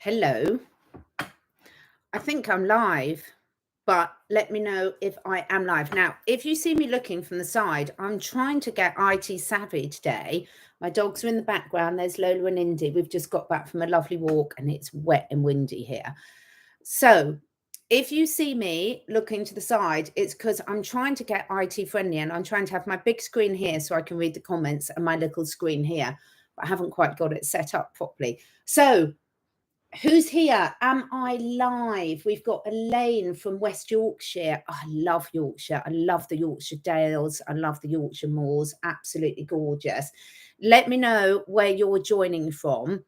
Hello. I think I'm live, but let me know if I am live. Now, if you see me looking from the side, I'm trying to get IT savvy today. My dogs are in the background. There's Lola and Indy. We've just got back from a lovely walk and it's wet and windy here. So if you see me looking to the side, it's because I'm trying to get IT friendly and I'm trying to have my big screen here so I can read the comments and my little screen here. But I haven't quite got it set up properly. So who's here? Am I live? We've got Elaine from West Yorkshire. I love Yorkshire. I love the Yorkshire Dales. I love the Yorkshire Moors. Absolutely gorgeous. Let me know where you're joining from.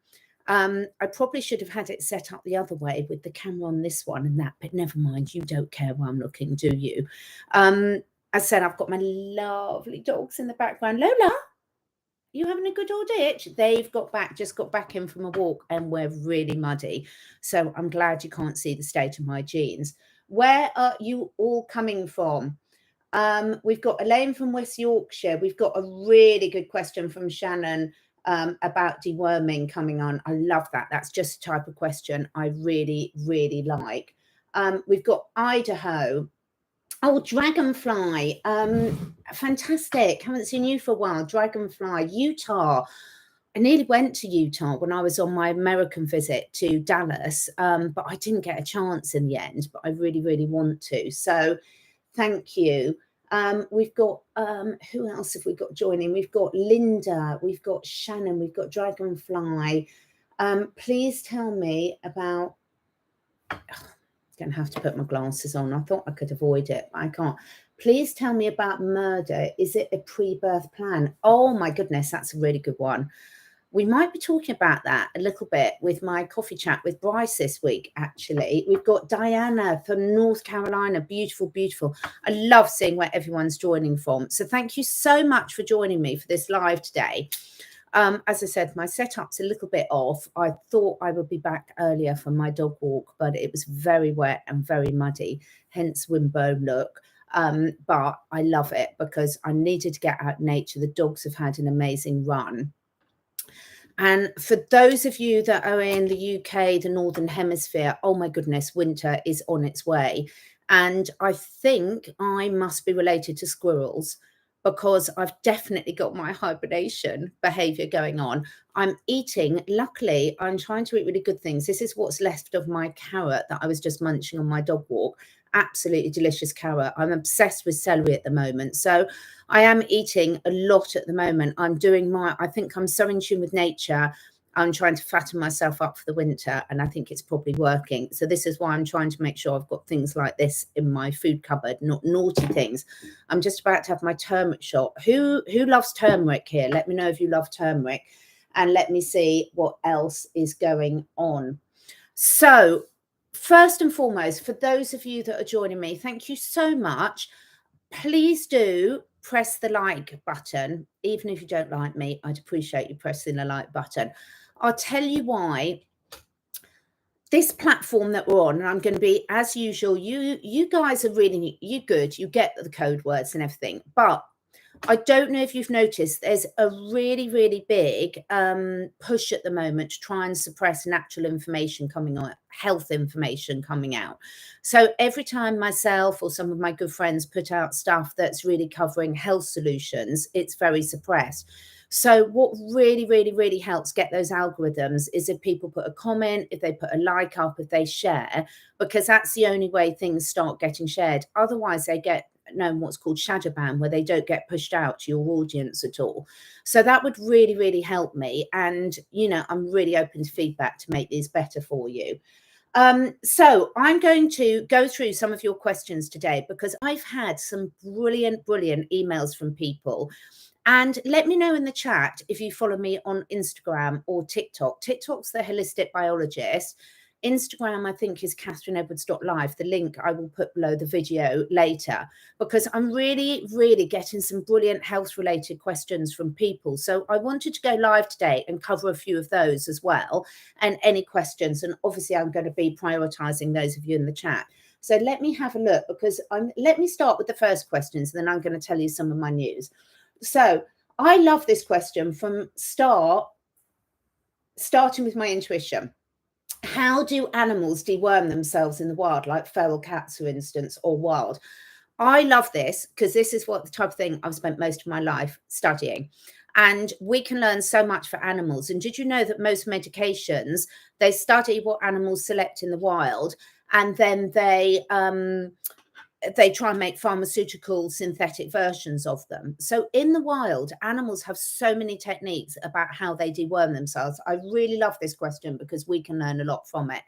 I probably should have had it set up the other way with the camera on this one and that, but never mind. You don't care where I'm looking, do you? As I said, I've got my lovely dogs in the background. Lola, you having a good old itch? They've just got back in from a walk and we're really muddy. So I'm glad you can't see the state of my jeans. Where are you all coming from? We've got Elaine from West Yorkshire. We've got a really good question from Shannon about deworming coming on. I love that. That's just a type of question I really, really like. We've got Idaho. Oh, Dragonfly. Fantastic. Haven't seen you for a while. Dragonfly, Utah. I nearly went to Utah when I was on my American visit to Dallas, but I didn't get a chance in the end, but I really, really want to. So thank you. We've got, who else have we got joining? We've got Linda, we've got Shannon, we've got Dragonfly. Please tell me about... Going to have to put my glasses on. I thought I could avoid it, but I can't. Please tell me about murder. Is it a pre-birth plan? Oh my goodness, that's a really good one. We might be talking about that a little bit with my coffee chat with Bryce this week, actually. We've got Diana from North Carolina. Beautiful, beautiful. I love seeing where everyone's joining from. So thank you so much for joining me for this live today. As I said, my setup's a little bit off. I thought I would be back earlier for my dog walk, but it was very wet and very muddy, hence windbone look. But I love it because I needed to get out in nature. The dogs have had an amazing run. And for those of you that are in the UK, the Northern Hemisphere, oh my goodness, winter is on its way. And I think I must be related to squirrels, because I've definitely got my hibernation behavior going on. I'm eating, luckily, I'm trying to eat really good things. This is what's left of my carrot that I was just munching on my dog walk. Absolutely delicious carrot. I'm obsessed with celery at the moment. So I am eating a lot at the moment. I'm doing I think I'm so in tune with nature. I'm trying to fatten myself up for the winter, and I think it's probably working. So this is why I'm trying to make sure I've got things like this in my food cupboard, not naughty things. I'm just about to have my turmeric shot. Who loves turmeric here? Let me know if you love turmeric, and let me see what else is going on. So first and foremost, for those of you that are joining me, thank you so much. Please do press the like button. Even if you don't like me, I'd appreciate you pressing the like button. I'll tell you why. This platform that we're on, and I'm going to be, as usual, you guys are really, good. You get the code words and everything. But I don't know if you've noticed, there's a really, really big push at the moment to try and suppress natural information coming on, health information coming out. So every time myself or some of my good friends put out stuff that's really covering health solutions, it's very suppressed. So what really, really, really helps get those algorithms is if people put a comment, if they put a like up, if they share, because that's the only way things start getting shared. Otherwise, they get known what's called shadow ban, where they don't get pushed out to your audience at all. So that would really, really help me. And, you know, I'm really open to feedback to make these better for you. So I'm going to go through some of your questions today, because I've had some brilliant, brilliant emails from people. And let me know in the chat if you follow me on Instagram or TikTok. TikTok's The Holistic Biologist. Instagram, I think, is katherineedwards.live. The link I will put below the video later, because I'm really, really getting some brilliant health-related questions from people. So I wanted to go live today and cover a few of those as well, and any questions. And obviously, I'm going to be prioritising those of you in the chat. So let me have a look, because let me start with the first questions, and then I'm going to tell you some of my news. So I love this question from starting with my intuition. How do animals deworm themselves in the wild, like feral cats, for instance, or wild? I love this because this is what the type of thing I've spent most of my life studying. And we can learn so much for animals. And did you know that most medications, they study what animals select in the wild, and then they try and make pharmaceutical synthetic versions of them. So in the wild, animals have so many techniques about how they deworm themselves. I really love this question because we can learn a lot from it.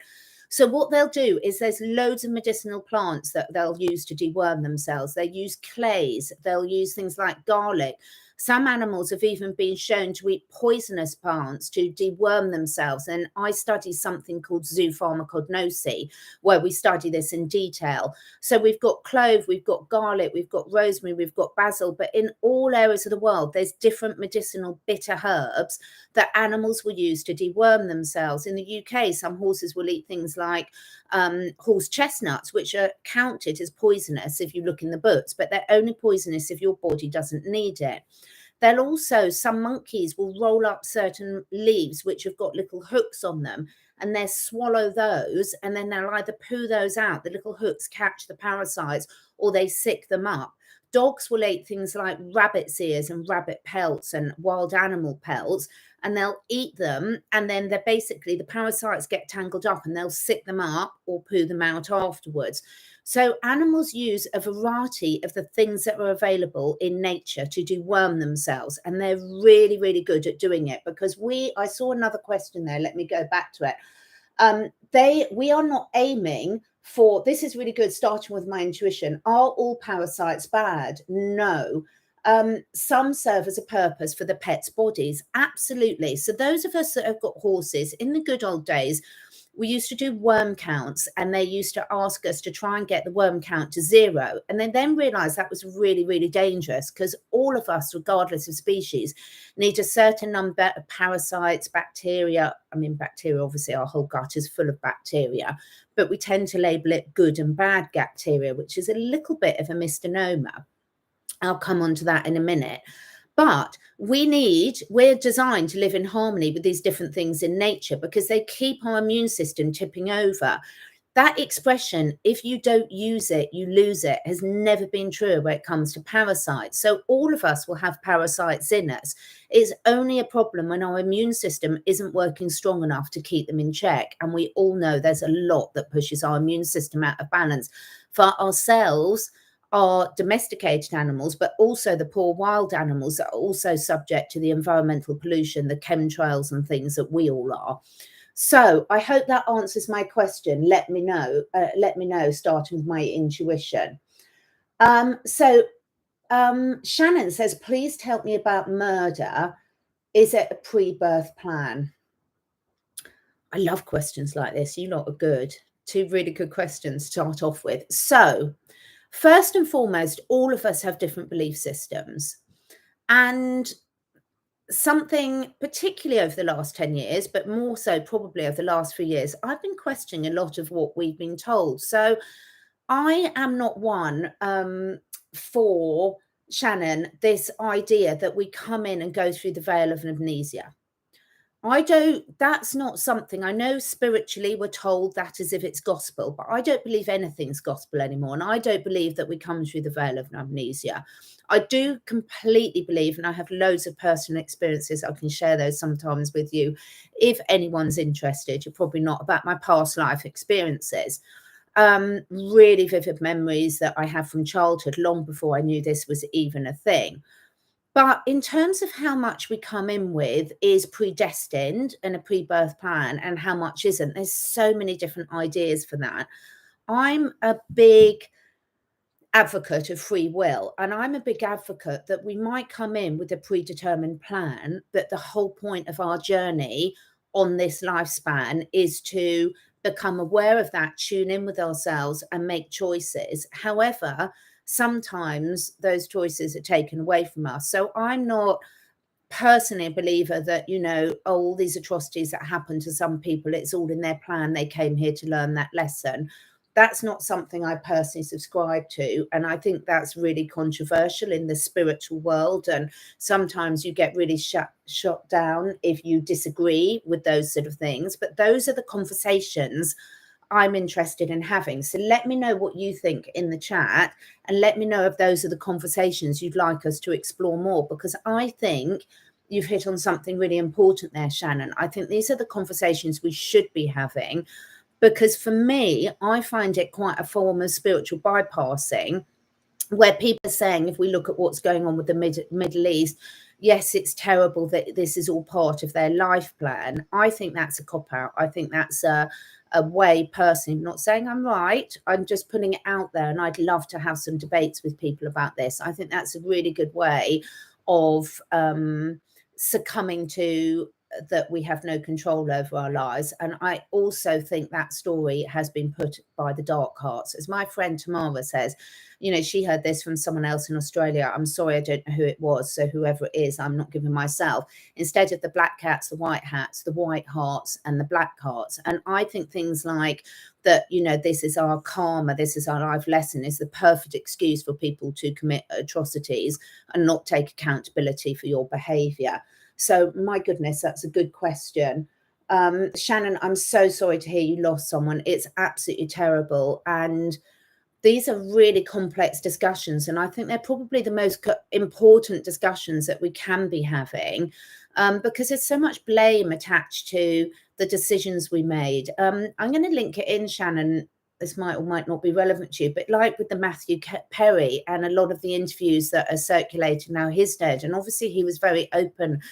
So what they'll do is there's loads of medicinal plants that they'll use to deworm themselves. They use clays. They'll use things like garlic. Some animals have even been shown to eat poisonous plants to deworm themselves. And I study something called zoopharmacognosy, where we study this in detail. So we've got clove, we've got garlic, we've got rosemary, we've got basil. But in all areas of the world, there's different medicinal bitter herbs that animals will use to deworm themselves. In the UK, some horses will eat things like horse chestnuts, which are counted as poisonous if you look in the books, but they're only poisonous if your body doesn't need it. They'll also, some monkeys will roll up certain leaves which have got little hooks on them, and they'll swallow those, and then they'll either poo those out, the little hooks catch the parasites, or they sick them up. Dogs will eat things like rabbit's ears and rabbit pelts and wild animal pelts, and they'll eat them, and then they're basically, the parasites get tangled up and they'll sick them up or poo them out afterwards. So animals use a variety of the things that are available in nature to deworm themselves, and they're really, really good at doing it. Because I saw another question there, let me go back to it. We are not aiming for, this is really good, starting with my intuition. Are all parasites bad? No. Some serve as a purpose for the pets' bodies. Absolutely. So those of us that have got horses, in the good old days, we used to do worm counts, and they used to ask us to try and get the worm count to 0. And they then realized that was really, really dangerous, because all of us, regardless of species, need a certain number of parasites, bacteria. I mean, bacteria, obviously, our whole gut is full of bacteria, but we tend to label it good and bad bacteria, which is a little bit of a misnomer. I'll come on to that in a minute. But we're designed to live in harmony with these different things in nature, because they keep our immune system tipping over. That expression, if you don't use it, you lose it, has never been true when it comes to parasites. So all of us will have parasites in us. It's only a problem when our immune system isn't working strong enough to keep them in check. And we all know there's a lot that pushes our immune system out of balance. For ourselves, are domesticated animals, but also the poor wild animals that are also subject to the environmental pollution, the chemtrails and things that we all are. So I hope that answers my question. Let me know, starting with my intuition. Shannon says, please tell me about murder. Is it a pre-birth plan? I love questions like this. You lot are good. 2 really good questions to start off with. So first and foremost, all of us have different belief systems. And something, particularly over the last 10 years, but more so probably over the last few years, I've been questioning a lot of what we've been told. So I am not one for, Shannon, this idea that we come in and go through the veil of amnesia. That's not something, I know spiritually we're told that as if it's gospel, but I don't believe anything's gospel anymore. And I don't believe that we come through the veil of amnesia. I do completely believe, and I have loads of personal experiences, I can share those sometimes with you if anyone's interested. You're probably not, about my past life experiences. Really vivid memories that I have from childhood, long before I knew this was even a thing. But in terms of how much we come in with is predestined and a pre-birth plan, and how much isn't, there's so many different ideas for that. I'm a big advocate of free will, and I'm a big advocate that we might come in with a predetermined plan, but the whole point of our journey on this lifespan is to become aware of that, tune in with ourselves and make choices. However, sometimes those choices are taken away from us. So I'm not personally a believer that, all these atrocities that happen to some people, it's all in their plan. They came here to learn that lesson. That's not something I personally subscribe to. And I think that's really controversial in the spiritual world. And sometimes you get really shot down if you disagree with those sort of things. But those are the conversations I'm interested in having. So let me know what you think in the chat, and let me know if those are the conversations you'd like us to explore more, because I think you've hit on something really important there, Shannon. I think these are the conversations we should be having, because for me, I find it quite a form of spiritual bypassing, where people are saying, if we look at what's going on with the Middle East, yes, it's terrible that this is all part of their life plan. I think that's a cop-out. I think that's a way, personally, I'm not saying I'm right, I'm just putting it out there, and I'd love to have some debates with people about this. I think that's a really good way of succumbing to that we have no control over our lives. And I also think that story has been put by the dark hearts. As my friend Tamara says, you know, she heard this from someone else in Australia. I'm sorry, I don't know who it was. So whoever it is, I'm not giving myself. Instead of the black cats, the white hats, the white hearts and the black hearts. And I think things like that, you know, this is our karma, this is our life lesson, is the perfect excuse for people to commit atrocities and not take accountability for your behavior. So my goodness, that's a good question. Shannon, I'm so sorry to hear you lost someone. It's absolutely terrible. And these are really complex discussions. And I think they're probably the most important discussions that we can be having, because there's so much blame attached to the decisions we made. I'm going to link it in, Shannon. This might or might not be relevant to you, but like with the Matthew Perry and a lot of the interviews that are circulating now, he's dead. And obviously he was very open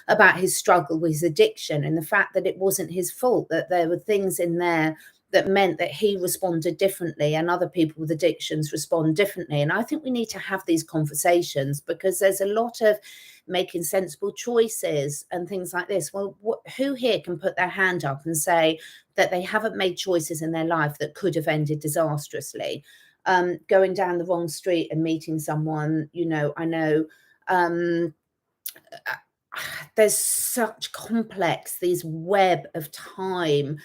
about his struggle with his addiction and the fact that it wasn't his fault, that there were things in there that meant that he responded differently and other people with addictions respond differently. And I think we need to have these conversations, because there's a lot of making sensible choices and things like this. Well, who here can put their hand up and say that they haven't made choices in their life that could have ended disastrously? Going down the wrong street and meeting someone, you know, I know there's such complex, these web of time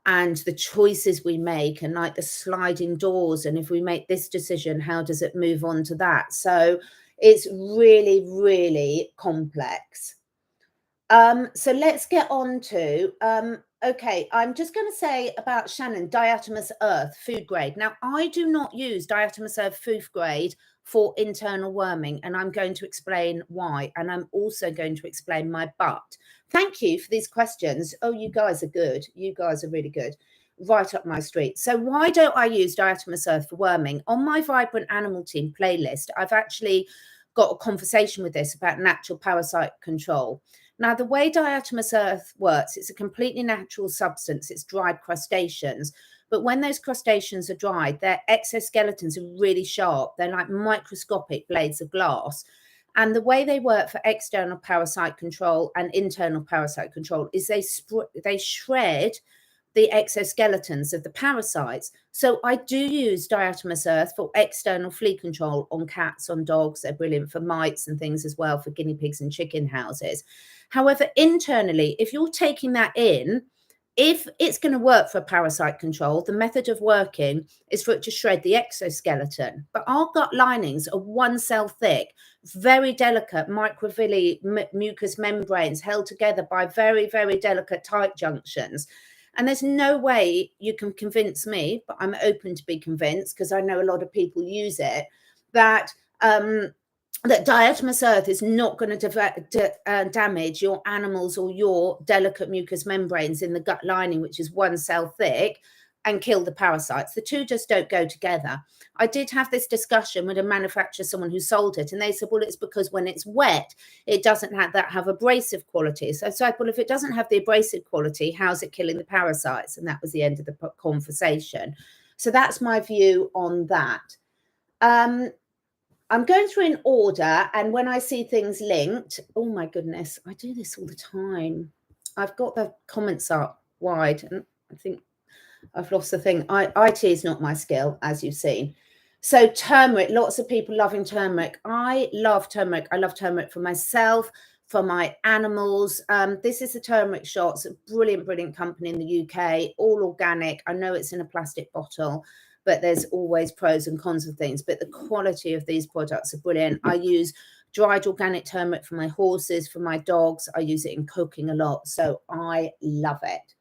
and the choices we make, and like the sliding doors, and if we make this decision, how does it move on to that? So it's really, really complex. So let's get on to, okay, I'm just going to say about Shannon, diatomaceous earth, food grade. Now, I do not use diatomaceous earth food grade for internal worming, and I'm going to explain why. And I'm also going to explain my but. Thank you for these questions. Oh, you guys are good. You guys are really good. Right up my street. So why don't I use diatomaceous earth for worming? On my Vibrant Animal Team playlist, I've actually got a conversation with this about natural parasite control. Now, the way diatomaceous earth works, it's a completely natural substance. It's dried crustaceans. But when those crustaceans are dried, their exoskeletons are really sharp. They're like microscopic blades of glass. And the way they work for external parasite control and internal parasite control is they shred the exoskeletons of the parasites. So I do use diatomaceous earth for external flea control on cats, on dogs. They're brilliant for mites and things as well, for guinea pigs and chicken houses. However, internally, if you're taking that in, if it's going to work for parasite control, the method of working is for it to shred the exoskeleton. But our gut linings are 1 cell thick, very delicate microvilli mucous membranes held together by very, very delicate tight junctions. And there's no way you can convince me, but I'm open to be convinced because I know a lot of people use it, that that diatomaceous earth is not going to damage your animals or your delicate mucous membranes in the gut lining, which is 1 cell thick, and kill the parasites. The two just don't go together. I did have this discussion with a manufacturer, someone who sold it, and they said, well, it's because when it's wet, it doesn't have abrasive qualities. So I said, well, if it doesn't have the abrasive quality, how's it killing the parasites? And that was the end of the conversation. So that's my view on that. I'm going through in order, and when I see things linked, oh my goodness, I do this all the time. I've got the comments up wide, and I think I've lost the thing. IT is not my skill, as you've seen. So turmeric, lots of people loving turmeric. I love turmeric. I love turmeric for myself, for my animals. This is the turmeric shots, a brilliant company in the UK, all organic. I know it's in a plastic bottle, but there's always pros and cons of things. But the quality of these products are brilliant. I use dried organic turmeric for my horses, for my dogs. I use it in cooking a lot, so I love it.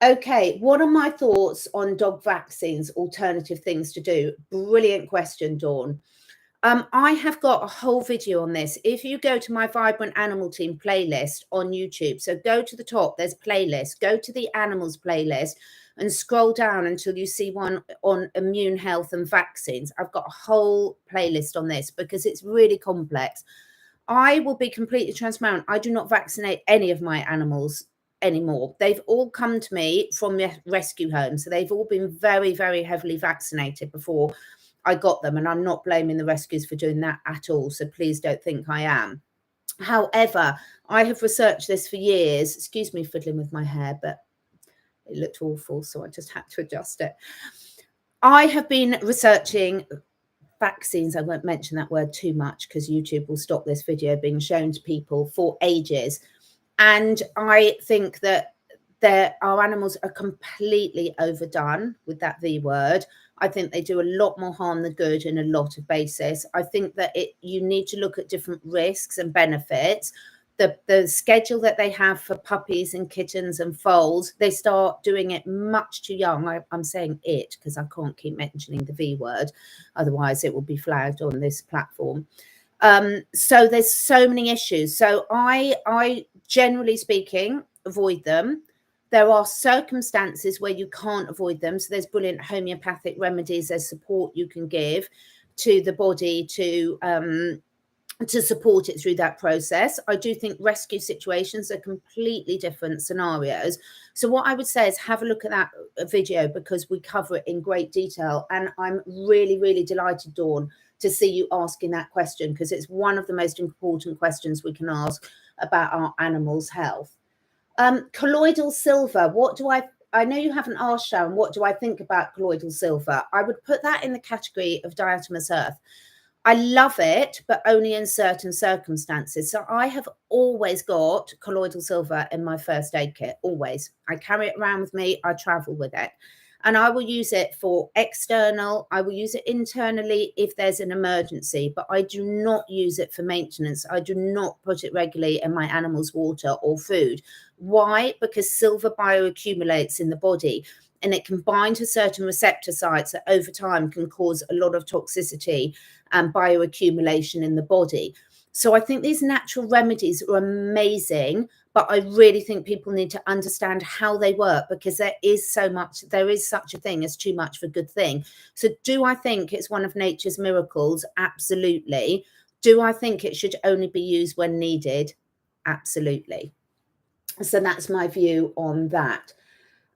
Okay, what are my thoughts on dog vaccines, alternative things to do? Brilliant question, Dawn. I have got a whole video on this. If you go to my Vibrant Animal Team playlist on YouTube, so go to the top, there's playlist, go to the animals playlist and scroll down until you see one on immune health and vaccines. I've got a whole playlist on this because it's really complex. I will be completely transparent. I do not vaccinate any of my animals anymore. They've all come to me from the rescue home. So they've all been very, very heavily vaccinated before I got them. And I'm not blaming the rescues for doing that at all. So please don't think I am. However, I have researched this for years. Excuse me fiddling with my hair, but it looked awful. So I just had to adjust it. I have been researching vaccines. I won't mention that word too much because YouTube will stop this video being shown to people for ages. And I think that our animals are completely overdone with that V word. I think they do a lot more harm than good in a lot of basis. I think that you need to look at different risks and benefits. The schedule that they have for puppies and kittens and foals, they start doing it much too young. I'm saying it because I can't keep mentioning the V word. Otherwise, it will be flagged on this platform. So there's so many issues. So I generally speaking, avoid them. There are circumstances where you can't avoid them. So there's brilliant homeopathic remedies, there's support you can give to the body to support it through that process. I do think rescue situations are completely different scenarios. So what I would say is have a look at that video because we cover it in great detail. And I'm really, really delighted, Dawn, to see you asking that question because it's one of the most important questions we can ask about our animals' health. Colloidal silver, I know you haven't asked, Sharon, what do I think about colloidal silver? I would put that in the category of Dimus Earth. I love it, but only in certain circumstances. So I have always got colloidal silver in my first aid kit, always. I carry it around with me, I travel with it. And I will use it for external. I will use it internally if there's an emergency, but I do not use it for maintenance. I do not put it regularly in my animals' water or food. Why? Because silver bioaccumulates in the body and it can bind to certain receptor sites that over time can cause a lot of toxicity and bioaccumulation in the body. So I think these natural remedies are amazing, but I really think people need to understand how they work because there is such a thing as too much for good thing. So do I think it's one of nature's miracles? Absolutely. Do I think it should only be used when needed? Absolutely. So that's my view on that.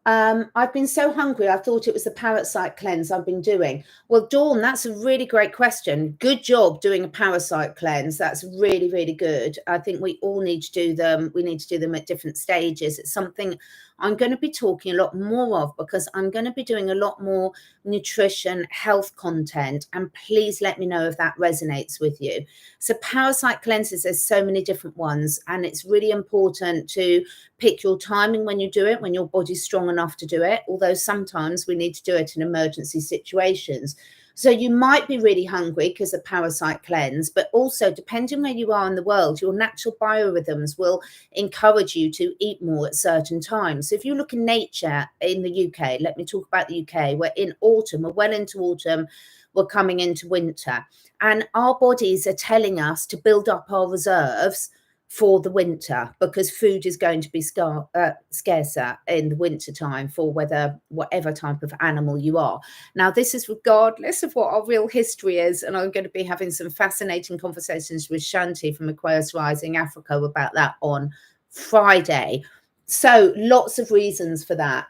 I've been so hungry. I thought it was the parasite cleanse I've been doing. Well, Dawn, that's a really great question. Good job doing a parasite cleanse. That's really, really good. I think we all need to do them. We need to do them at different stages. It's something I'm going to be talking a lot more of because I'm going to be doing a lot more nutrition, health content. And please let me know if that resonates with you. So parasite cleanses, there's so many different ones. And it's really important to pick your timing when you do it, when your body's strong enough to do it. Although sometimes we need to do it in emergency situations. So you might be really hungry because of parasite cleanse, but also depending where you are in the world, your natural biorhythms will encourage you to eat more at certain times. So if you look in nature in the UK, let me talk about the UK, we're in autumn, we're well into autumn, we're coming into winter, and our bodies are telling us to build up our reserves for the winter because food is going to be scarcer in the winter time for whatever type of animal you are. Now, this is regardless of what our real history is, and I'm going to be having some fascinating conversations with Shanti from Aquarius Rising Africa about that on Friday. So lots of reasons for that.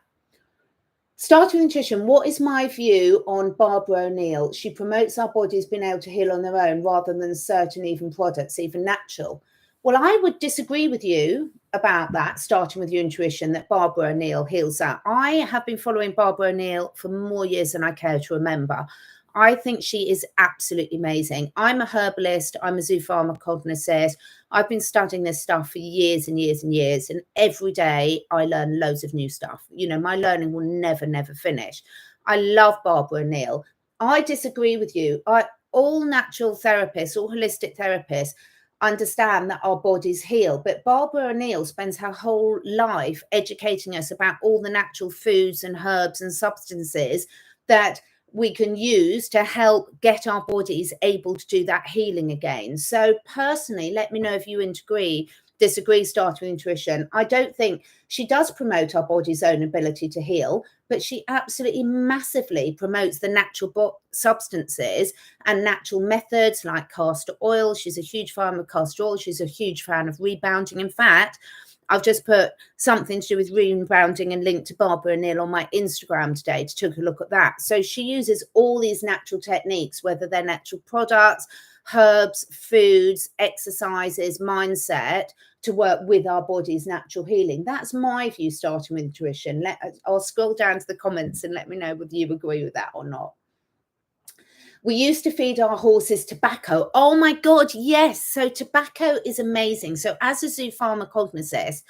Starting with nutrition, what is my view on Barbara ONeil? She promotes our bodies being able to heal on their own rather than certain even products, even natural. Well, I would disagree with you about that, starting with your intuition that Barbara ONeil heals that. I have been following Barbara ONeil for more years than I care to remember. I think she is absolutely amazing. I'm a herbalist. I'm a zoopharmacognosist. I've been studying this stuff for years and years and years. And every day I learn loads of new stuff. You know, my learning will never, never finish. I love Barbara ONeil. I disagree with you. All natural therapists, all holistic therapists understand that our bodies heal. But Barbara ONeil spends her whole life educating us about all the natural foods and herbs and substances that we can use to help get our bodies able to do that healing again. So personally, let me know if you disagree, starting with intuition. I don't think she does promote our body's own ability to heal, but she absolutely massively promotes the natural substances and natural methods like castor oil. She's a huge fan of castor oil. She's a huge fan of rebounding. In fact, I've just put something to do with rebounding and linked to Barbara ONeil on my Instagram today to take a look at that. So she uses all these natural techniques, whether they're natural products, herbs, foods, exercises, mindset, to work with our body's natural healing. That's my view, starting with intuition. I'll scroll down to the comments and let me know whether you agree with that or not. We used to feed our horses tobacco. Oh my God, yes. So tobacco is amazing. So as a zoopharmacognosist,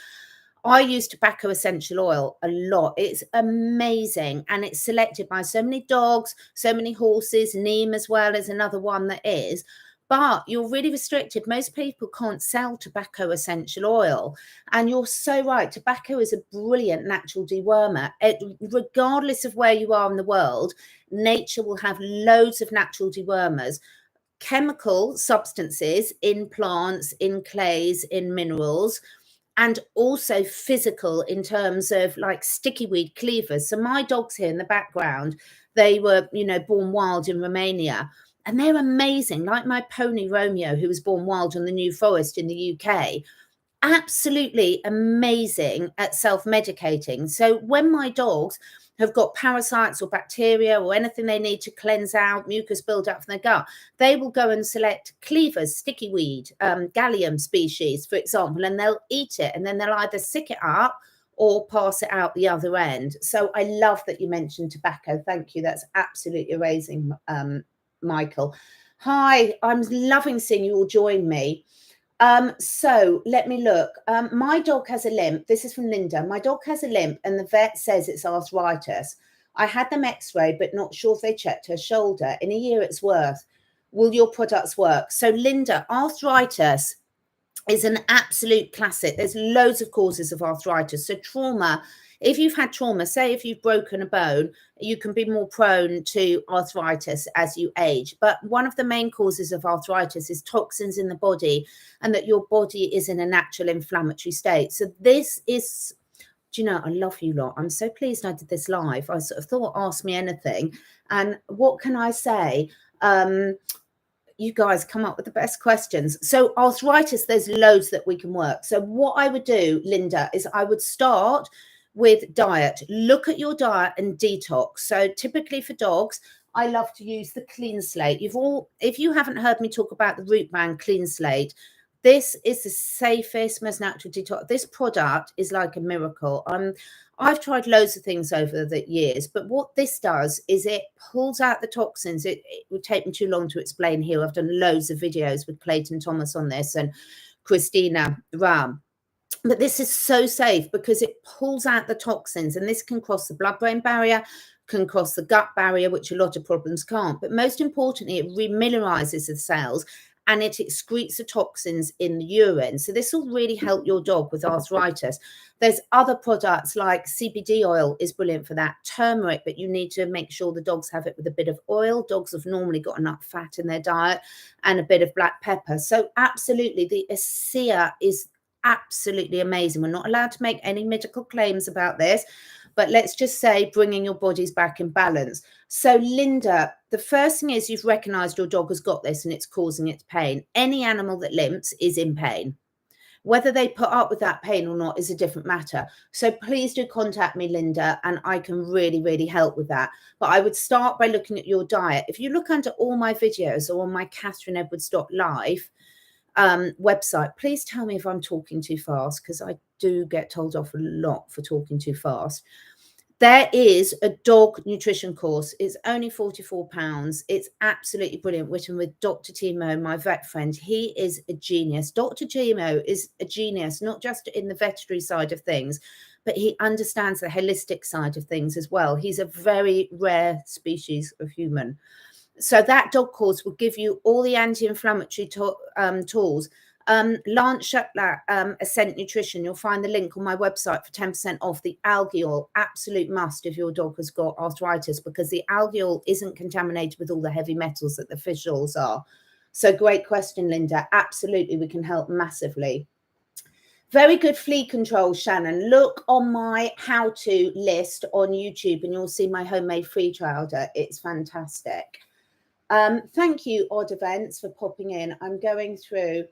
I use tobacco essential oil a lot. It's amazing. And it's selected by so many dogs, so many horses. Neem as well is another one that is. But you're really restricted. Most people can't sell tobacco essential oil. And you're so right. Tobacco is a brilliant natural dewormer. Regardless of where you are in the world, nature will have loads of natural dewormers. Chemical substances in plants, in clays, in minerals, and also physical in terms of like sticky weed cleavers. So my dogs here in the background, they were, born wild in Romania. And they're amazing, like my pony Romeo, who was born wild in the New Forest in the UK. Absolutely amazing at self-medicating. So when my dogs have got parasites or bacteria or anything they need to cleanse out, mucus build up from their gut, they will go and select cleavers, sticky weed, gallium species, for example, and they'll eat it, and then they'll either sick it up or pass it out the other end. So I love that you mentioned tobacco. Thank you. That's absolutely amazing. Michael. Hi, I'm loving seeing you all join me. So let me look. My dog has a limp. This is from Linda. My dog has a limp and the vet says it's arthritis. I had them x-ray, but not sure if they checked her shoulder. In a year it's worth. Will your products work? So Linda, arthritis is an absolute classic. There's loads of causes of arthritis. So trauma, if you've had trauma, say if you've broken a bone, you can be more prone to arthritis as you age. But one of the main causes of arthritis is toxins in the body, and that your body is in a natural inflammatory state. So this is, I love you lot. I'm so pleased I did this live. I sort of thought, ask me anything. And what can I say? You guys come up with the best questions. So arthritis, there's loads that we can work. So what I would do, Linda, is I would start with diet. Look at your diet and detox. So typically for dogs, I love to use the clean slate. If you haven't heard me talk about the Root Band Clean Slate, this is the safest, most natural detox. This product is like a miracle. I've tried loads of things over the years, but what this does is it pulls out the toxins. It would take me too long to explain here. I've done loads of videos with Clayton Thomas on this and Christina Ram. But this is so safe because it pulls out the toxins, and this can cross the blood-brain barrier, can cross the gut barrier, which a lot of problems can't. But most importantly, it remineralizes the cells and it excretes the toxins in the urine. So this will really help your dog with arthritis. There's other products like CBD oil is brilliant for that. Turmeric, but you need to make sure the dogs have it with a bit of oil. Dogs have normally got enough fat in their diet, and a bit of black pepper. So absolutely, the ASEA is absolutely amazing. We're not allowed to make any medical claims about this, but let's just say bringing your bodies back in balance. So Linda, the first thing is you've recognized your dog has got this and it's causing its pain. Any animal that limps is in pain. Whether they put up with that pain or not is a different matter. So please do contact me, Linda, and I can really, really help with that. But I would start by looking at your diet. If you look under all my videos or on my CatherineEdwards.live website, please tell me if I'm talking too fast, because I do get told off a lot for talking too fast. There is a dog nutrition course. It's only £44. It's absolutely brilliant, written with Dr. Timo, my vet friend. He is a genius. Dr. Timo is a genius, not just in the veterinary side of things, but he understands the holistic side of things as well. He's a very rare species of human. So that dog course will give you all the anti-inflammatory tools. Lance Shuttler, Ascent Nutrition, you'll find the link on my website for 10% off. The algae oil, absolute must if your dog has got arthritis, because the algae oil isn't contaminated with all the heavy metals that the fish oils are. So great question, Linda. Absolutely, we can help massively. Very good flea control, Shannon. Look on my how-to list on YouTube and you'll see my homemade flea powder. It's fantastic. Thank you, Odd Events, for popping in. I'm going through.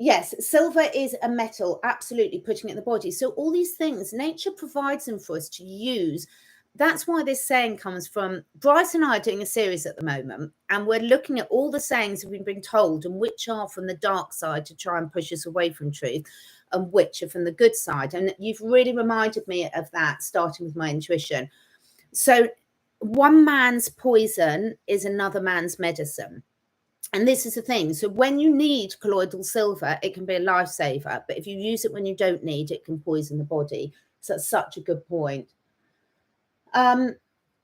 Yes, silver is a metal, absolutely, putting it in the body. So all these things, nature provides them for us to use. That's why this saying comes from. Bryce and I are doing a series at the moment, and we're looking at all the sayings we've been told and which are from the dark side to try and push us away from truth and which are from the good side. And you've really reminded me of that, starting with my intuition. So one man's poison is another man's medicine. And this is the thing. So when you need colloidal silver, it can be a lifesaver. But if you use it when you don't need, it can poison the body. So that's such a good point. Elaine,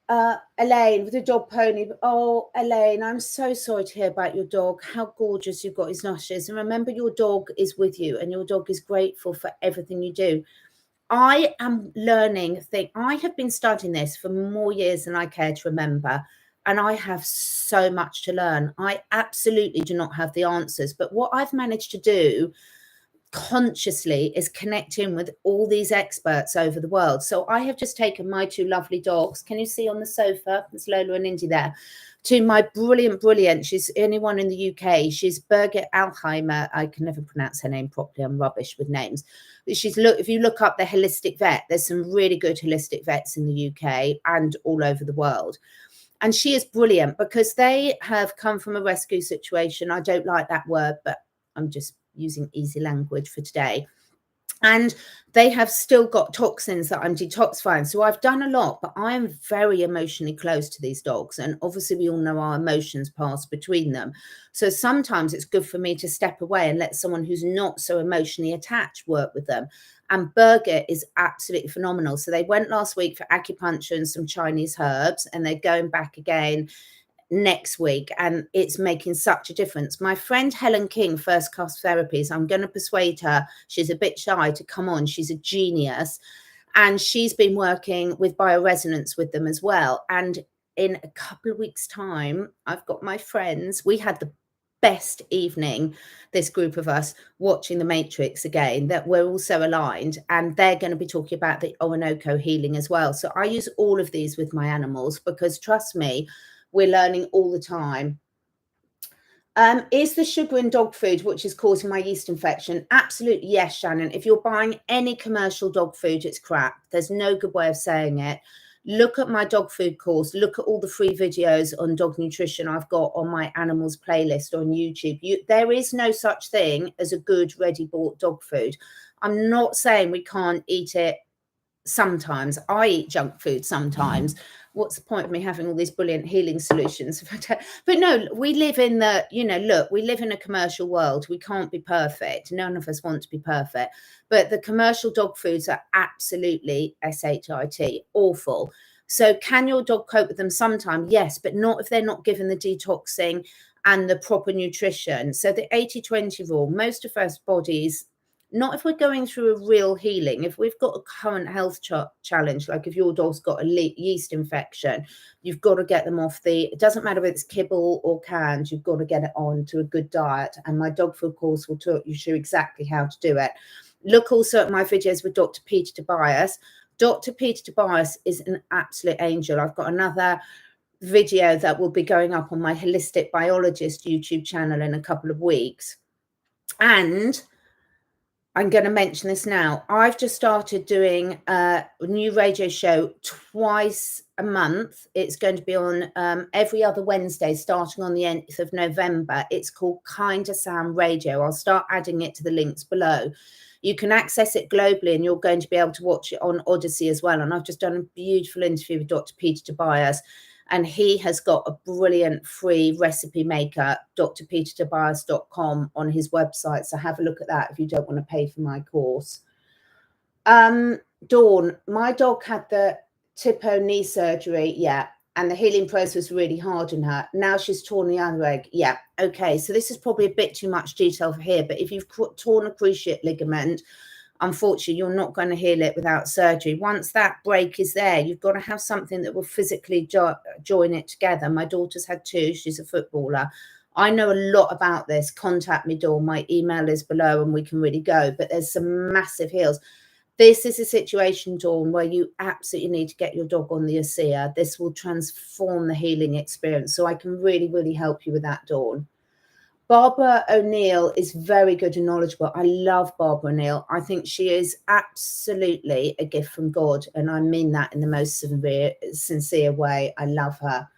with the dog pony. Oh, Elaine, I'm so sorry to hear about your dog. How gorgeous you've got his noshes. And remember, your dog is with you and your dog is grateful for everything you do. I am learning things. I have been studying this for more years than I care to remember. And I have so much to learn. I absolutely do not have the answers. But what I've managed to do consciously is connect in with all these experts over the world. So I have just taken my two lovely dogs. Can you see on the sofa? There's Lola and Indy there. To my brilliant, she's the only one in the UK. She's Birgit Alheimer. I can never pronounce her name properly. I'm rubbish with names. If you look up the holistic vet, there's some really good holistic vets in the UK and all over the world. And she is brilliant because they have come from a rescue situation. I don't like that word, but I'm just using easy language for today. And they have still got toxins that I'm detoxifying. So I've done a lot, but I am very emotionally close to these dogs. And obviously we all know our emotions pass between them. So sometimes it's good for me to step away and let someone who's not so emotionally attached work with them. And Birgit is absolutely phenomenal. So they went last week for acupuncture and some Chinese herbs, and they're going back again next week, and it's making such a difference. My friend Helen King, First Class Therapies, I'm going to persuade her, she's a bit shy, to come on. She's a genius, and she's been working with bioresonance with them as well. And in a couple of weeks' time, I've got my friends. We had the best evening, this group of us, watching The Matrix again, that we're all so aligned, and they're going to be talking about the Orinoco healing as well. So I use all of these with my animals because, trust me, we're learning all the time. Is the sugar in dog food which is causing my yeast infection? Absolutely yes, Shannon. If you're buying any commercial dog food, it's crap. There's no good way of saying it. Look at my dog food course. Look at all the free videos on dog nutrition I've got on my animals playlist on YouTube. There is no such thing as a good ready-bought dog food. I'm not saying we can't eat it sometimes. I eat junk food sometimes. What's the point of me having all these brilliant healing solutions? But no, we live in the, look, we live in a commercial world. We can't be perfect. None of us want to be perfect. But the commercial dog foods are absolutely SHIT, awful. So can your dog cope with them sometime? Yes, but not if they're not given the detoxing and the proper nutrition. So the 80-20 rule, most of us bodies, not if we're going through a real healing. If we've got a current health challenge, like if your dog's got a yeast infection, you've got to get them off it doesn't matter if it's kibble or canned, you've got to get it on to a good diet. And my dog food course will talk you through exactly how to do it. Look also at my videos with Dr. Peter Tobias. Dr. Peter Tobias is an absolute angel. I've got another video that will be going up on my Holistic Biologist YouTube channel in a couple of weeks. And I'm going to mention this now. I've just started doing a new radio show twice a month. It's going to be on every other Wednesday, starting on the 8th of November. It's called Kinder Sound Radio. I'll start adding it to the links below. You can access it globally, and you're going to be able to watch it on Odyssey as well. And I've just done a beautiful interview with Dr. Peter Tobias, and he has got a brilliant free recipe maker, drpetertobias.com, on his website. So have a look at that if you don't want to pay for my course. Dawn, my dog had the tipo knee surgery. Yeah. And the healing process was really hard on her. Now she's torn the other leg. Yeah. Okay. So this is probably a bit too much detail for here. But if you've torn a cruciate ligament, unfortunately, you're not going to heal it without surgery. Once that break is there, you've got to have something that will physically join it together. My daughter's had two. She's a footballer. I know a lot about this. Contact me, Dawn. My email is below and we can really go. But there's some massive heals. This is a situation, Dawn, where you absolutely need to get your dog on the ASEA. This will transform the healing experience. So I can really, really help you with that, Dawn. Barbara ONeil is very good and knowledgeable. I love Barbara ONeil. I think she is absolutely a gift from God, and I mean that in the most sincere way. I love her.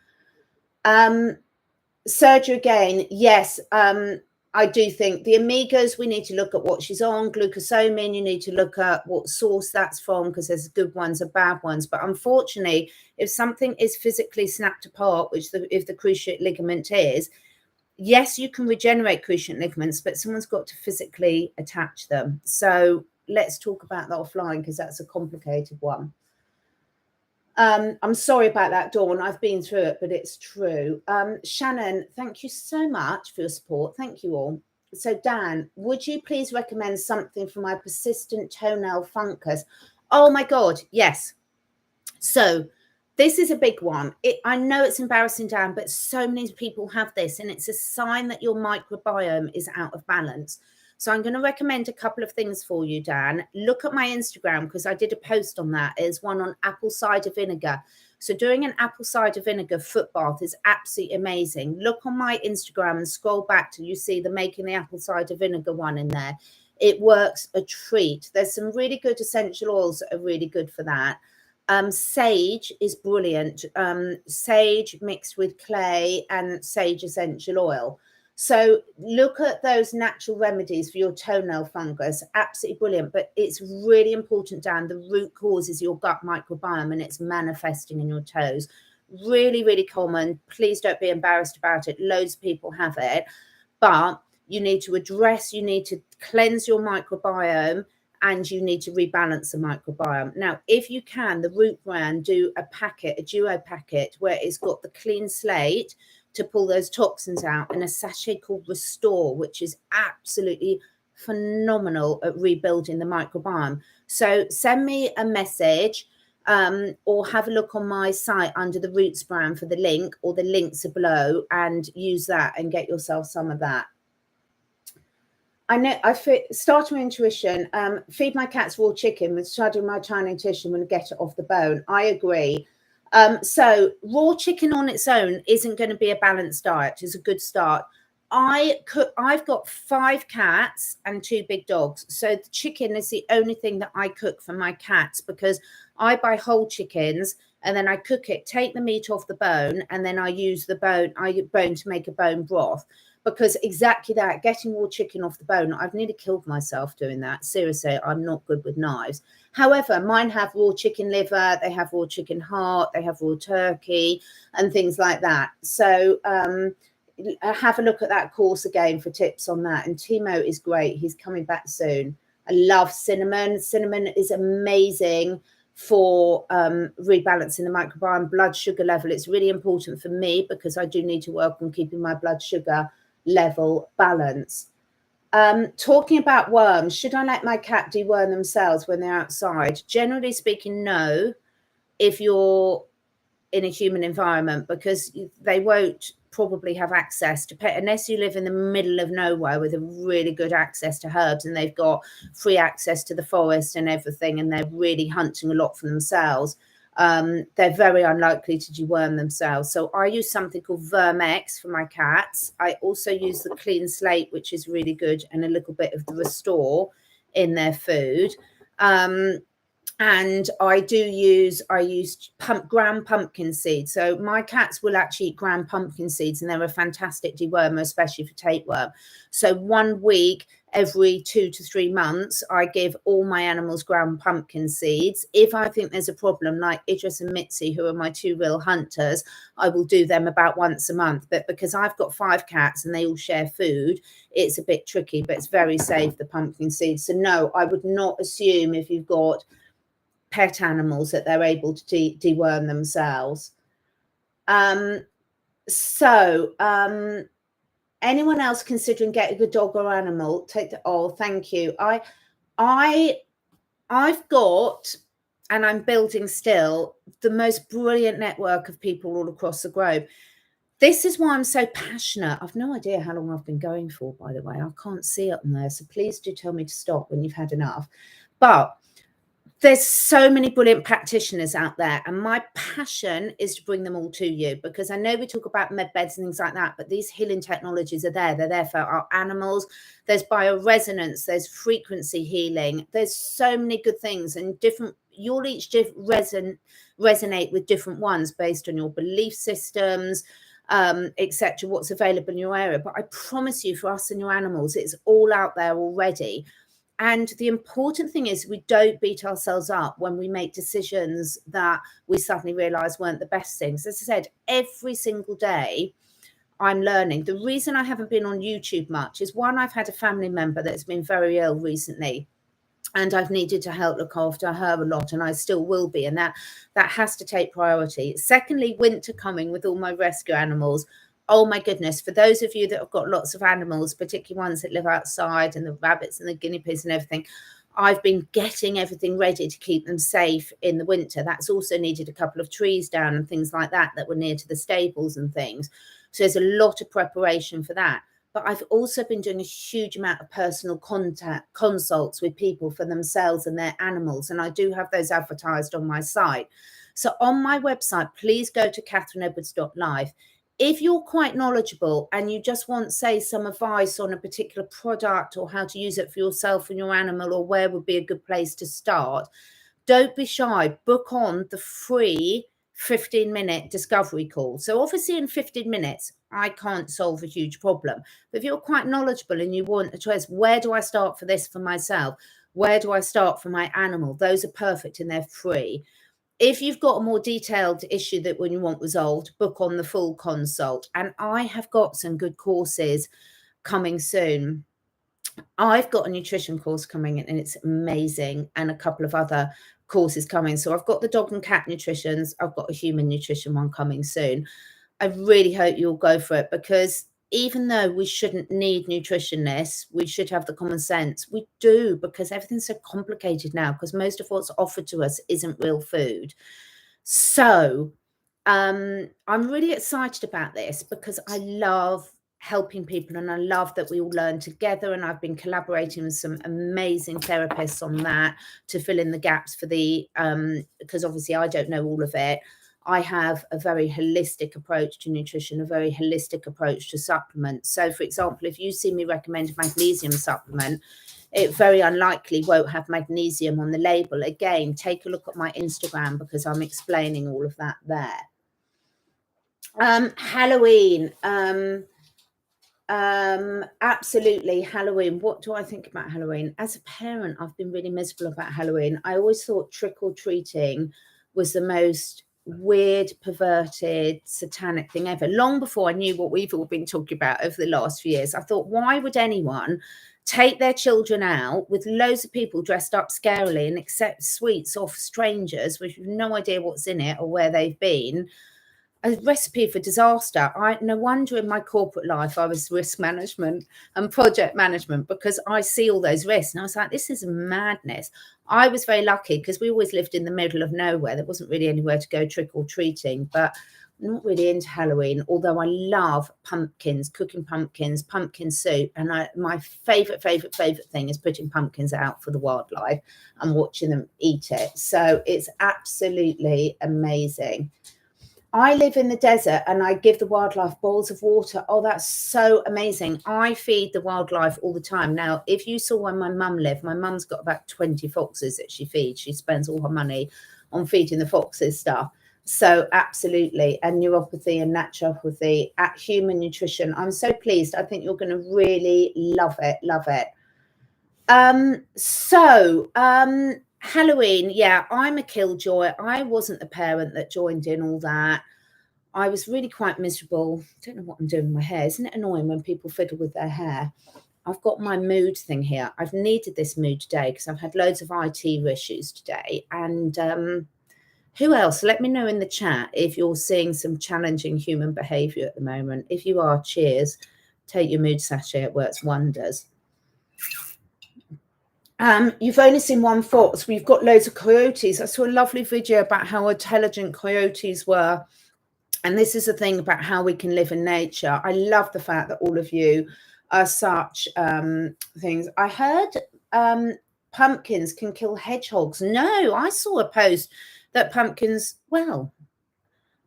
Surgery again, yes. I do think the omegas, we need to look at what she's on. Glucosamine, you need to look at what source that's from, because there's good ones and bad ones. But unfortunately, if something is physically snapped apart, which if the cruciate ligament is, yes, you can regenerate cruciate ligaments, but someone's got to physically attach them. So let's talk about that offline, because that's a complicated one. I'm sorry about that, Dawn. I've been through it, but it's true. Shannon, thank you so much for your support. Thank you all. So Dan, would you please recommend something for my persistent toenail fungus? Oh my God, yes. So this is a big one. I know it's embarrassing, Dan, but so many people have this, and it's a sign that your microbiome is out of balance. So I'm going to recommend a couple of things for you, Dan. Look at my Instagram, because I did a post on that. There's one on apple cider vinegar. So doing an apple cider vinegar foot bath is absolutely amazing. Look on my Instagram and scroll back till you see the making the apple cider vinegar one in there. It works a treat. There's some really good essential oils that are really good for that. Sage is brilliant. Sage mixed with clay and sage essential oil. So look at those natural remedies for your toenail fungus. Absolutely brilliant. But it's really important, Dan. The root cause is your gut microbiome, and it's manifesting in your toes. Really, really common. Please don't be embarrassed about it. Loads of people have it. But you need to cleanse your microbiome, and you need to rebalance the microbiome. Now, if you can, the Root brand do a duo packet, where it's got the clean slate to pull those toxins out, and a sachet called Restore, which is absolutely phenomenal at rebuilding the microbiome. So send me a message, or have a look on my site under the Roots brand for the link, or the links are below, and use that and get yourself some of that. I know start with intuition. Feed my cats raw chicken with shredding my China nutrition when I get it off the bone. I agree. So raw chicken on its own isn't going to be a balanced diet. It's a good start. I've got 5 cats and 2 big dogs. So the chicken is the only thing that I cook for my cats, because I buy whole chickens and then I cook it, take the meat off the bone, and then I use the bone to make a bone broth. Because exactly that, getting raw chicken off the bone, I've nearly killed myself doing that. Seriously, I'm not good with knives. However, mine have raw chicken liver, they have raw chicken heart, they have raw turkey and things like that. So have a look at that course again for tips on that. And Timo is great. He's coming back soon. I love cinnamon. Cinnamon is amazing for rebalancing the microbiome, blood sugar level. It's really important for me, because I do need to work on keeping my blood sugar level balance. Talking about worms, should I let my cat deworm themselves when they're outside? Generally speaking, no, if you're in a human environment, because they won't probably have access to pet unless you live in the middle of nowhere with a really good access to herbs, and they've got free access to the forest and everything, and they're really hunting a lot for themselves. They're very unlikely to deworm themselves. So I use something called Vermex for my cats. I also use the Clean Slate, which is really good, and a little bit of the Restore in their food. And I use ground pumpkin seeds. So my cats will actually eat ground pumpkin seeds, and they're a fantastic dewormer, especially for tapeworm. So 1 week every 2 to 3 months, I give all my animals ground pumpkin seeds. If I think there's a problem, like Idris and Mitzi, who are my 2 real hunters, I will do them about once a month. But because I've got 5 cats and they all share food, it's a bit tricky, but it's very safe, the pumpkin seeds. So no, I would not assume if you've got pet animals that they're able to deworm themselves. Anyone else considering getting a dog or animal? Thank you. I've got, and I'm building still, the most brilliant network of people all across the globe. This is why I'm so passionate. I've no idea how long I've been going for, by the way. I can't see it on there, so please do tell me to stop when you've had enough. But there's so many brilliant practitioners out there, and my passion is to bring them all to you, because I know we talk about med beds and things like that, but these healing technologies are there. They're there for our animals. There's bioresonance, there's frequency healing. There's so many good things, and you'll each resonate with different ones based on your belief systems, etc., what's available in your area. But I promise you, for us and your animals, it's all out there already. And the important thing is we don't beat ourselves up when we make decisions that we suddenly realize weren't the best things. As I said, every single day I'm learning. The reason I haven't been on YouTube much is, one, I've had a family member that's been very ill recently, and I've needed to help look after her a lot, and I still will be, and that has to take priority. Secondly, winter coming with all my rescue animals. Oh my goodness, for those of you that have got lots of animals, particularly ones that live outside, and the rabbits and the guinea pigs and everything, I've been getting everything ready to keep them safe in the winter. That's also needed a couple of trees down and things like that were near to the stables and things. So there's a lot of preparation for that. But I've also been doing a huge amount of personal consults with people for themselves and their animals. And I do have those advertised on my site. So on my website, please go to catherineedwards.life. If you're quite knowledgeable and you just want, say, some advice on a particular product or how to use it for yourself and your animal, or where would be a good place to start, don't be shy. Book on the free 15-minute discovery call. So obviously in 15 minutes, I can't solve a huge problem. But if you're quite knowledgeable and you want a choice, where do I start for this for myself? Where do I start for my animal? Those are perfect and they're free. If you've got a more detailed issue that when you want resolved, book on the full consult. And I have got some good courses coming soon. I've got a nutrition course coming in, and it's amazing, and a couple of other courses coming. So I've got the dog and cat nutritions. I've got a human nutrition one coming soon. I really hope you'll go for it, because even though we shouldn't need nutritionists, we should have the common sense. We do, because everything's so complicated now, because most of what's offered to us isn't real food. So I'm really excited about this, because I love helping people, and I love that we all learn together, and I've been collaborating with some amazing therapists on that to fill in the gaps for because obviously I don't know all of it. I have a very holistic approach to nutrition, a very holistic approach to supplements. So, for example, if you see me recommend a magnesium supplement, it very unlikely won't have magnesium on the label. Again, take a look at my Instagram, because I'm explaining all of that there. Halloween. Absolutely, Halloween. What do I think about Halloween? As a parent, I've been really miserable about Halloween. I always thought trick-or-treating was the most weird, perverted, satanic thing ever. Long before I knew what we've all been talking about over the last few years, I thought, why would anyone take their children out with loads of people dressed up scarily and accept sweets off strangers with no idea what's in it or where they've been? A recipe for disaster. No wonder in my corporate life I was risk management and project management, because I see all those risks, and I was like, this is madness. I was very lucky, because we always lived in the middle of nowhere. There wasn't really anywhere to go trick-or-treating, but I'm not really into Halloween, although I love pumpkins, cooking pumpkins, pumpkin soup, and my favorite thing is putting pumpkins out for the wildlife and watching them eat it. So it's absolutely amazing. I live in the desert and I give the wildlife bowls of water. Oh, that's so amazing. I feed the wildlife all the time. Now, if you saw where my mum lived, my mum's got about 20 foxes that she feeds. She spends all her money on feeding the foxes stuff. So absolutely. And neuropathy and naturopathy at Human Nutrition. I'm so pleased. I think you're going to really love it. Love it. Halloween, yeah, I'm a killjoy. I wasn't the parent that joined in all that. I was really quite miserable. Don't know what I'm doing with my hair. Isn't it annoying when people fiddle with their hair? I've got my mood thing here. I've needed this mood today because I've had loads of IT issues today. And who else? Let me know in the chat if you're seeing some challenging human behavior at the moment. If you are, cheers. Take your mood sachet. It works wonders. You've only seen one fox. We've got loads of coyotes. I saw a lovely video about how intelligent coyotes were. And this is the thing about how we can live in nature. I love the fact that all of you are such things. I heard pumpkins can kill hedgehogs. No, I saw a post that pumpkins, well,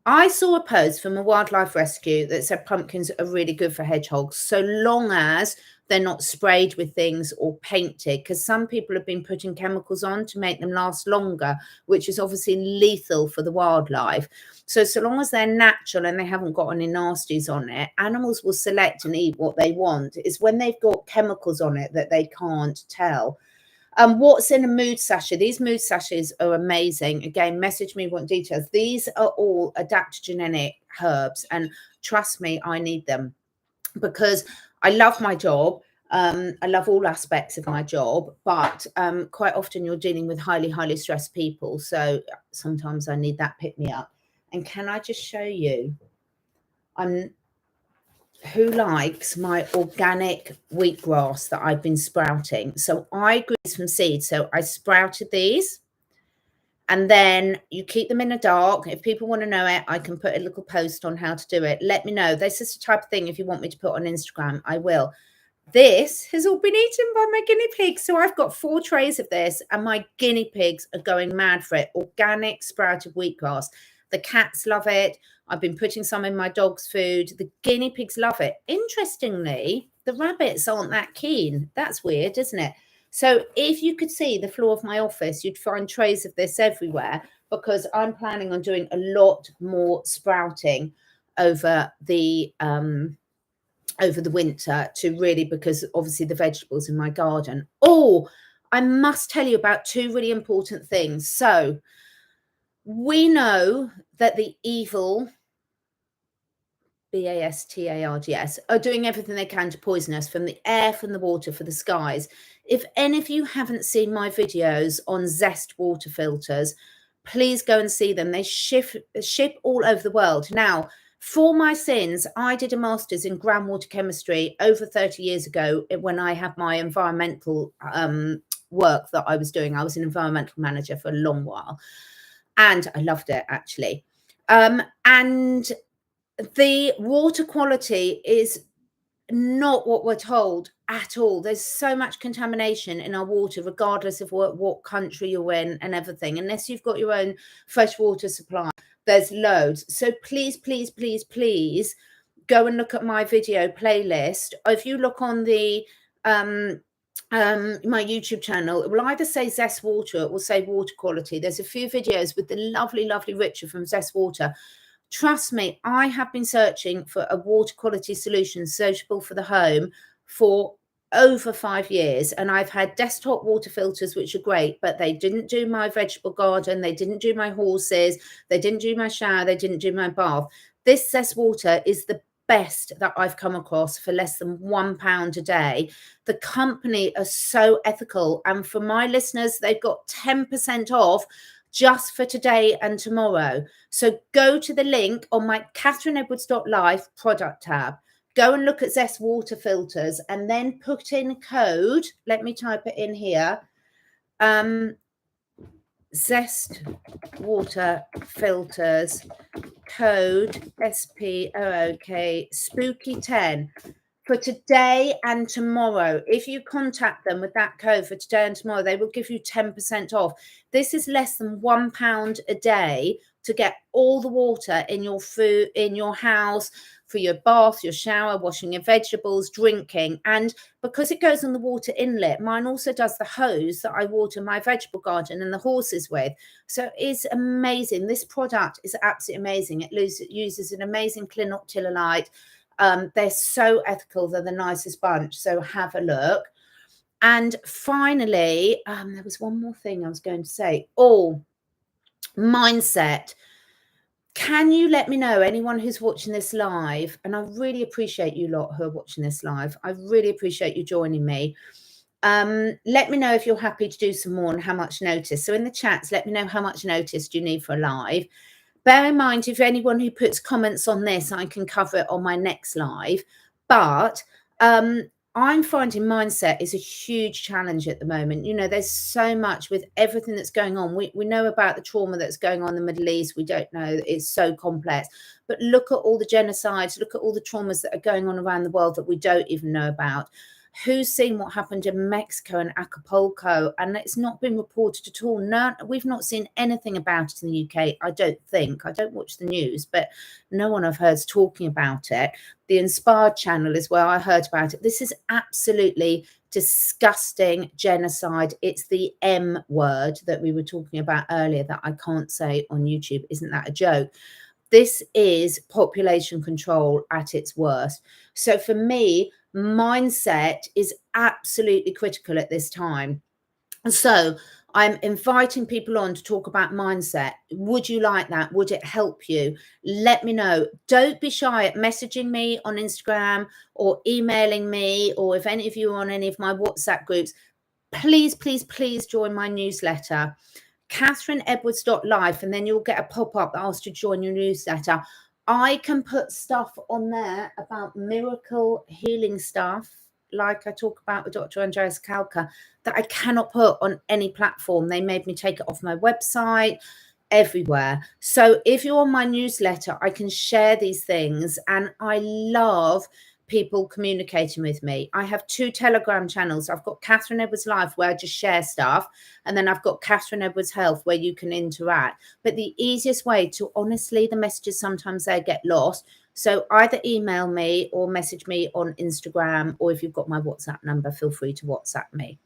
I saw a post from a wildlife rescue that said pumpkins are really good for hedgehogs, so long as they're not sprayed with things or painted, because some people have been putting chemicals on to make them last longer, which is obviously lethal for the wildlife. So long as they're natural and they haven't got any nasties on it, animals will select and eat what they want. It's when they've got chemicals on it that they can't tell. What's in a mood sachet? These mood sachets are amazing. Again, message me what details. These are all adaptogenic herbs, and trust me, I need them because I love my job. I love all aspects of my job, but quite often you're dealing with highly stressed people. So sometimes I need that pick me up. And can I just show you? Who likes my organic wheatgrass that I've been sprouting? So I grew these from seed. So I sprouted these, and then you keep them in the dark. If people want to know it, I can put a little post on how to do it. Let me know. This is the type of thing, if you want me to put on Instagram, I will. This has all been eaten by my guinea pigs. So I've got 4 trays of this, and my guinea pigs are going mad for it. Organic sprouted wheatgrass. The cats love it. I've been putting some in my dog's food. The guinea pigs love it. Interestingly, the rabbits aren't that keen. That's weird, isn't it? So if you could see the floor of my office, you'd find trays of this everywhere, because I'm planning on doing a lot more sprouting over the winter, to really, because obviously the vegetables in my garden. Oh, I must tell you about 2 really important things. So we know that the evil BASTARDS are doing everything they can to poison us, from the air, from the water, for the skies. If any of you haven't seen my videos on Zest Water filters, please go and see them. They ship all over the world. Now, for my sins, I did a master's in groundwater chemistry over 30 years ago when I had my environmental work that I was doing. I was an environmental manager for a long while, and I loved it, actually. And the water quality is not what we're told at all. There's so much contamination in our water, regardless of what country you're in and everything. Unless you've got your own fresh water supply, there's loads. So please go and look at my video playlist. If you look on the my YouTube channel, it will either say Zest Water, it will say water quality. There's a few videos with the lovely Richard from Zest Water. Trust me, I have been searching for a water quality solution suitable for the home for over 5 years, and I've had desktop water filters, which are great, but they didn't do my vegetable garden, they didn't do my horses, they didn't do my shower, they didn't do my bath. This Zest Water is the best that I've come across for less than £1 a day. The company are so ethical, and for my listeners, they've got 10% off just for today and tomorrow. So go to the link on my catherineedwards.live product tab. Go and look at Zest Water filters, and then put in code. Let me type it in here. Zest Water filters, code SPOOK spooky 10 for today and tomorrow. If you contact them with that code for today and tomorrow, they will give you 10% off. This is less than £1 a day to get all the water in your food, in your house, for your bath, your shower, washing your vegetables, drinking. And because it goes on the water inlet, mine also does the hose that I water my vegetable garden and the horses with. So it's amazing. This product is absolutely amazing. It uses an amazing clinoctilalite. They're so ethical. They're the nicest bunch. So have a look. And finally, there was one more thing I was going to say. Oh, mindset. Can you let me know, anyone who's watching this live, and I really appreciate you lot who are watching this live. I really appreciate you joining me. Let me know if you're happy to do some more and how much notice. So in the chats, let me know how much notice do you need for a live. Bear in mind, if anyone who puts comments on this, I can cover it on my next live. But I'm finding mindset is a huge challenge at the moment. You know, there's so much with everything that's going on. We know about the trauma that's going on in the Middle East. We don't know. It's so complex. But look at all the genocides. Look at all the traumas that are going on around the world that we don't even know about. Who's seen what happened in Mexico and Acapulco? And it's not been reported at all. No, we've not seen anything about it in the UK, I don't think. I don't watch the news, but no one I've heard is talking about it. The Inspired channel is where I heard about it. This is absolutely disgusting genocide. It's the M word that we were talking about earlier that I can't say on YouTube. Isn't that a joke? This is population control at its worst. So for me, mindset is absolutely critical at this time. So I'm inviting people on to talk about mindset. Would you like that? Would it help you? Let me know. Don't be shy at messaging me on Instagram or emailing me, or if any of you are on any of my WhatsApp groups, please, please, please join my newsletter, catherineedwards.life, and then you'll get a pop-up that asks you to join your newsletter. I can put stuff on there about miracle healing stuff, like I talk about with Dr. Andreas Kalka, that I cannot put on any platform. They made me take it off my website, everywhere. So if you're on my newsletter, I can share these things, and I love people communicating with me. I have 2 Telegram channels. I've got Catherine Edwards Live, where I just share stuff, and then I've got Catherine Edwards Health, where you can interact. But the easiest way to, honestly, the messages sometimes they get lost. So either email me or message me on Instagram, or if you've got my WhatsApp number, feel free to WhatsApp me.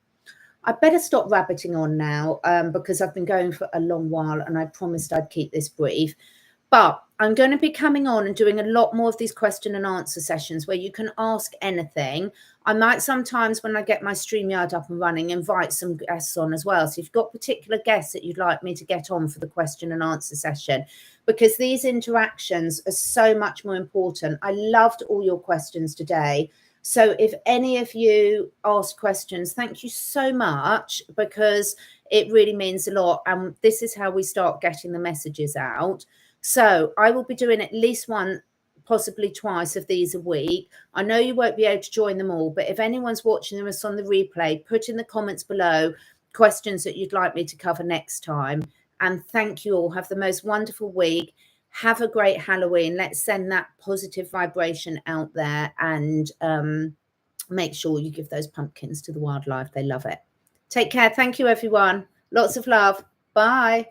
I better stop rabbiting on now, because I've been going for a long while, and I promised I'd keep this brief. But I'm going to be coming on and doing a lot more of these question and answer sessions where you can ask anything. I might sometimes, when I get my StreamYard up and running, invite some guests on as well. So if you've got particular guests that you'd like me to get on for the question and answer session, because these interactions are so much more important. I loved all your questions today. So if any of you ask questions, thank you so much, because it really means a lot. And this is how we start getting the messages out. So I will be doing at least one, possibly twice of these a week. I know you won't be able to join them all, but if anyone's watching us on the replay, put in the comments below questions that you'd like me to cover next time. And thank you all. Have the most wonderful week. Have a great Halloween. Let's send that positive vibration out there, and make sure you give those pumpkins to the wildlife. They love it. Take care. Thank you, everyone. Lots of love. Bye.